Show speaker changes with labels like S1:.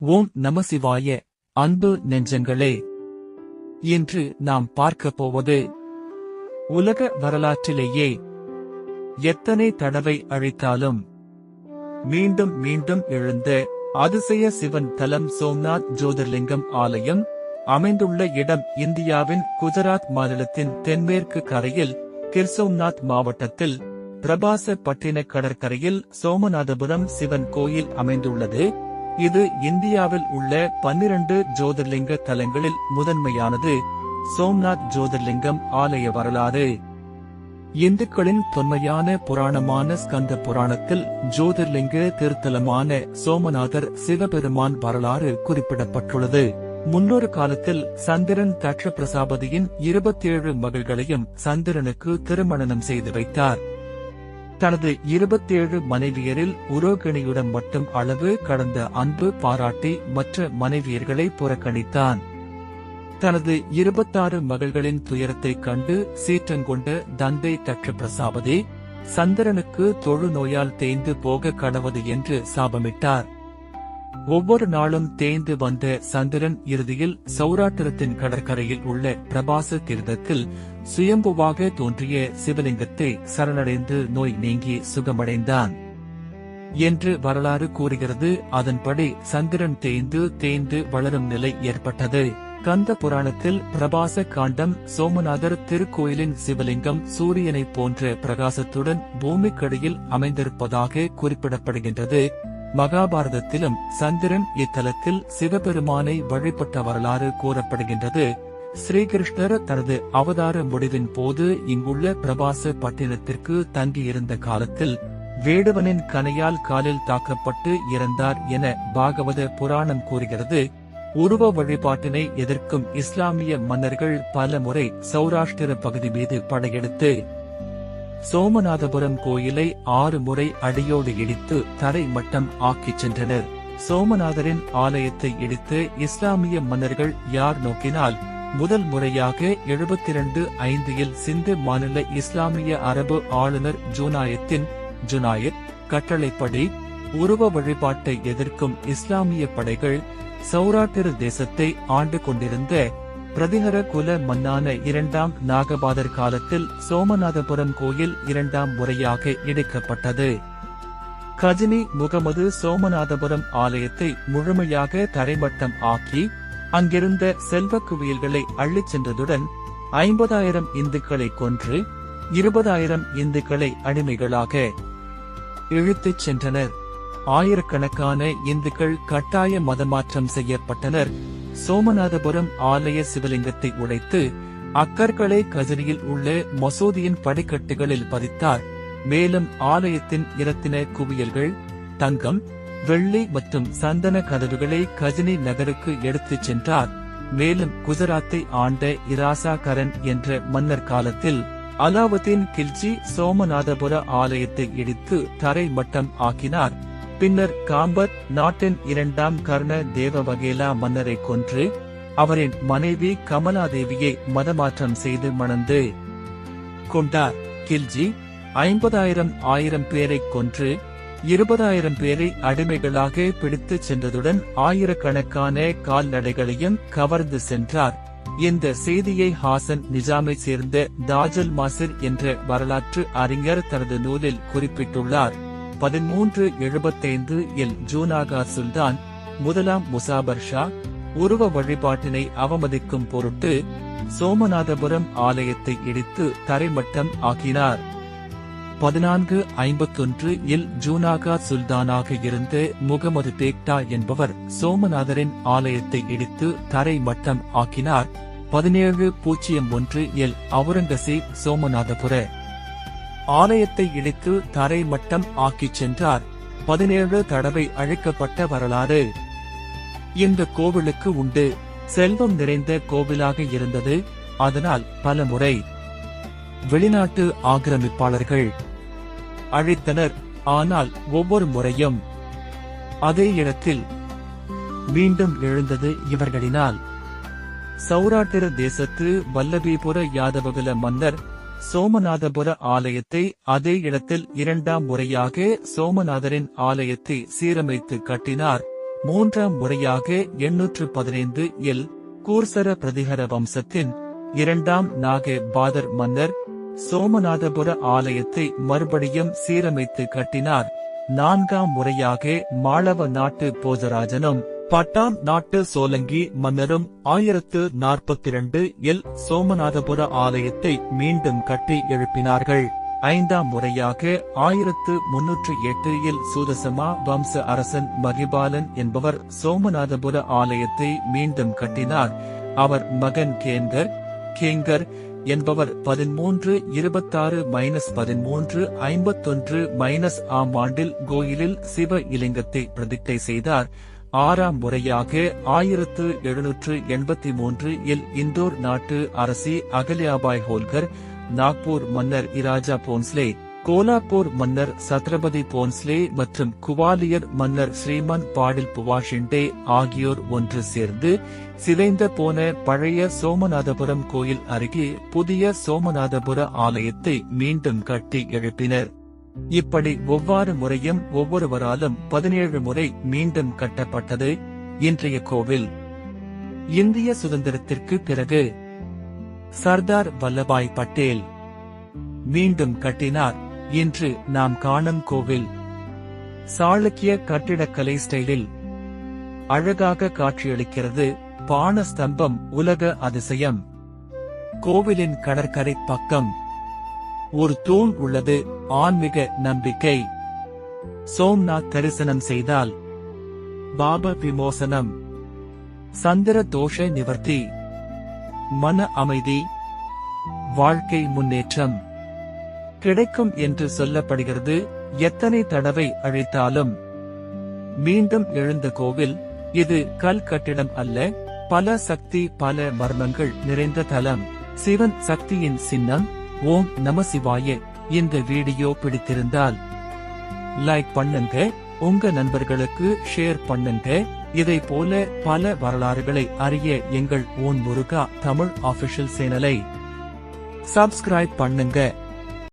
S1: ஓம் நமசிவாய. அன்பு நெஞ்சங்களே, இன்று நாம் பார்க்கப் போவது உலக வரலாற்றிலேயே எத்தனை தடவை அழித்தாலும் மீண்டும் மீண்டும் எழுந்த அதிசய சிவன் தலம் சோம்நாத் ஜோதிர்லிங்கம் ஆலயம் அமைந்துள்ள இடம் இந்தியாவின் குஜராத் மாநிலத்தின் தென்மேற்கு கரையில் கிர்சோம்நாத் மாவட்டத்தில் பிரபாச பட்டின கடற்கரையில் சோமநாதபுரம் சிவன் கோயில் அமைந்துள்ளது. இது இந்தியாவில் உள்ள 12 ஜோதிர்லிங்க தலங்களில் முதன்மையானது. சோம்நாத் ஜோதிர்லிங்கம் ஆலய வரலாறு. இந்துக்களின் தொன்மையான புராணமான ஸ்கந்த புராணத்தில் ஜோதிர்லிங்க திருத்தலமான சோமநாதர் சிவபெருமான் வரலாறு குறிப்பிடப்பட்டுள்ளது. முன்னொரு காலத்தில் சந்திரன் தட்ச பிரசாபதியின் 27 மகள்களையும் சந்திரனுக்கு திருமணம் செய்து வைத்தார். தனது 27 மனைவியரில் உரோகிணியுடன் மட்டும் அளவு கடந்த அன்பு பாராட்டி மற்ற மனைவியர்களை புறக்கணித்தான். தனது 26 மகள்களின் துயரத்தைக் கண்டு சீற்றங்கொண்ட தந்தை தட்ச பிரசாபதி சந்திரனுக்கு தொழு நோயால் தேய்ந்து போக கடவது என்று சாபமிட்டார். ஒவ்வொரு நாளும் தேய்ந்து வந்த சந்திரன் இறுதியில் சௌராட்டிரத்தின் கடற்கரையில் உள்ள பிரபாச தீர்த்தத்தில் சுயம்புவாக தோன்றிய சிவலிங்கத்தை சரணடைந்து நோய் நீங்கி சுகமடைந்தான் என்று வரலாறு கூறுகிறது. அதன்படி சந்திரன் தேய்ந்து வளரும் நிலை ஏற்பட்டது. கந்த புராணத்தில் பிரபாச காண்டம் சோமநாதர் திருக்கோயிலின் சிவலிங்கம் சூரியனைப் போன்ற பிரகாசத்துடன் பூமிக்கடியில் அமைந்திருப்பதாக குறிப்பிடப்படுகின்றது. மகாபாரதத்திலும் சந்திரன் இத்தலத்தில் சிவபெருமானை வழிபட்ட வரலாறு கூறப்படுகின்றது. ஸ்ரீகிருஷ்ணர் தனது அவதார முடிவின் போது இங்குள்ள பிரபாச பட்டினத்திற்கு தங்கியிருந்த காலத்தில் வேடுவனின் கணையால் காலில் தாக்கப்பட்டு இறந்தார் என பாகவத புராணம் கூறுகிறது. உருவ வழிபாட்டினை எதிர்க்கும் இஸ்லாமிய மன்னர்கள் பல முறை சௌராஷ்டிர பகுதி மீது படையெடுத்து சோமநாதபுரம் கோயிலை 6 முறை அடியோடு இடித்து தரை மட்டம் ஆக்கிச் சென்றனர். சோமநாதரின் ஆலயத்தை இடித்து இஸ்லாமிய மன்னர்கள் யார் நோக்கினால் முதல் முறையாக 72-5 சிந்து மாநில இஸ்லாமிய அரபு ஆளுநர் ஜுனாயத் கட்டளைப்படி உருவ வழிபாட்டை எதிர்க்கும் இஸ்லாமிய படைகள் சௌராட்டிர தேசத்தை ஆண்டு கொண்டிருந்த பிரதிஹர குல மன்னான 2ஆம் நாகபாதர் காலத்தில் சோமநாதபுரம் கோயில் 2ஆம் முறையாக இடிக்கப்பட்டது. கஜினி முகமது சோமநாதபுரம் ஆலயத்தை முழுமையாக தரைமட்டம் ஆக்கி அங்கிருந்த செல்வ குவியல்களை அள்ளிச் சென்றதுடன் 50,000 இந்துக்களை கொன்று 20,000 இந்துக்களை அடிமைகளாக இழுத்துச் சென்றனர். ஆயிரக்கணக்கான இந்துக்கள் கட்டாய மதமாற்றம் செய்யப்பட்டனர். சோமநாதபுரம் ஆலய சிவலிங்கத்தை உடைத்து அக்கற்களை கஜினியில் உள்ள மசூதியின் படிக்கட்டுகளில் பதித்தார். மேலும் ஆலயத்தின் இரத்தின குவியல்கள், தங்கம், வெள்ளி மற்றும் சந்தன கதவுகளை கஜினி நகருக்கு எடுத்துச் சென்றார். மேலும் குஜராத்தை ஆண்ட இராசா கரன் என்ற மன்னர் காலத்தில் அலாவுதீன் கில்ஜி சோமநாதபுர ஆலயத்தை இடித்து தரை மட்டம் ஆக்கினார். பின்னர் காம்பர் நாட்டின் 2ஆம் கர்ண தேவ வகேலா மன்னரை கொன்று அவரின் மனைவி கமலாதேவியை மதமாற்றம் செய்து மணந்து கொண்டார். கில்ஜி 50,000 பேரை கொன்று 20,000 பேரை அடிமைகளாக பிடித்துச் சென்றதுடன் ஆயிரக்கணக்கான கால்நடைகளையும் கவர்ந்து சென்றார். இந்த செய்தியை ஹாசன் நிஜாமை சேர்ந்த தாஜல் மாசிர் என்ற வரலாற்று அறிஞர் தனது நூலில் குறிப்பிட்டுள்ளார். 1375 ஜூனாகா சுல்தான் முதலாம் முசாபர் ஷா உருவ வழிபாட்டினை அவமதிக்கும் பொருட்டு சோமநாதபுரம் ஆலயத்தை இடித்து தரைமட்டம் ஆக்கினார். 1451 ஜூனாகா சுல்தானாக இருந்த முகமது பேக்டா என்பவர் சோமநாதரின் ஆலயத்தை இடித்து தரை மட்டம் ஆக்கினார். 1701 அவுரங்கசீப் சோமநாதபுர ஆலயத்தை இடித்து தரை மட்டம் ஆக்கிச் சென்றார். 17 தடவை அழிக்கப்பட்ட வரலாறு இந்த கோவிலுக்கு உண்டு. செல்வம் நிறைந்த கோவிலாக இருந்தது. அதனால் பல முறை வெளிநாட்டு ஆக்கிரமிப்பாளர்கள் அழித்தனர். ஆனால் ஒவ்வொரு முறையும் அதே இடத்தில் மீண்டும் எழுந்தது இவர்களினால். சௌராட்டிர தேசத்து வல்லபீபுர யாதவகுல மன்னர் சோமநாதபுர ஆலயத்தை அதே இடத்தில் 2ஆம் முறையாக சோமநாதரின் ஆலயத்தை சீரமைத்து கட்டினார். மூன்றாம் முறையாக 815 இல் கூர்சர பிரதிஹர வம்சத்தின் 2ஆம் நாக பாதர் மன்னர் சோமநாதபுர ஆலயத்தை மறுபடியும் சீரமைத்து கட்டினார். 4ஆம் முறையாக மாளவ நாட்டு போஜராஜனும் பட்டான் நாட்டு சோலங்கி மன்னரும் 1042 இல் சோமநாதபுர ஆலயத்தை மீண்டும் கட்டி எழுப்பினார்கள். 5ஆம் முறையாக 1308 இல் சூதசமா வம்ச அரசன் மகிபாலன் என்பவர் சோமநாதபுர ஆலயத்தை மீண்டும் கட்டினார். அவர் மகன் கேங்கர் என்பவர் 1326-1351 ஆம் ஆண்டில் கோயிலில் சிவ இலிங்கத்தை பிரதிஷ்டை செய்தார். 6ஆம் முறையாக 1783 இல் இந்தோர் நாட்டு அரசி அகல்யாபாய் ஹோல்கர், நாக்பூர் மன்னர் இராஜா போன்ஸ்லே, கோலாப்பூர் மன்னர் சத்ரபதி போன்ஸ்லே மற்றும் குவாலியர் மன்னர் ஸ்ரீமன் பாடில் புவாஷிண்டே ஆகியோர் ஒன்று சேர்ந்து சிதைந்த போன பழைய சோமநாதபுரம் கோயில் அருகே புதிய சோமநாதபுர ஆலயத்தை மீண்டும் கட்டி எழுப்பினர். இப்படி ஒவ்வொரு முறையும் ஒவ்வொருவராலும் 17 முறை மீண்டும் கட்டப்பட்டது இன்றைய கோவில். இந்திய சுதந்திரத்திற்கு பிறகு சர்தார் வல்லபாய் பட்டேல் மீண்டும் கட்டினார். இன்று நாம் காணும் கோவில் சாளுக்கிய கட்டிடக்கலை ஸ்டைலில் அழகாக காட்சியளிக்கிறது. பாண ஸ்தம்பம் உலக அதிசயம். கோவிலின் கடற்கரை பக்கம் ஒரு தூண் உள்ளது. ஆன்மீக நம்பிக்கை. சோம்நாத் தரிசனம் செய்தால் பாப விமோசனம், சந்திர தோஷ நிவர்த்தி, மன அமைதி, வாழ்க்கை முன்னேற்றம் கிடைக்கும் என்று சொல்லப்படுகிறது. எத்தனை தடவை அழைத்தாலும் மீண்டும் எழுந்த கோவில் இது. கல் கட்டிடம் அல்ல, பல சக்தி பல மர்மங்கள் நிறைந்த தலம். சிவன் சக்தியின் சின்னம். ஓம் நம சிவாய. இந்த வீடியோ பிடித்திருந்தால் லைக் பண்ணுங்க, உங்க நண்பர்களுக்கு ஷேர் பண்ணுங்க. இதை போல பல வரலாறுகளை அறிய எங்கள் ஓன் முருகா தமிழ் ஆபிஷியல் சேனலை சப்ஸ்கிரைப் பண்ணுங்க.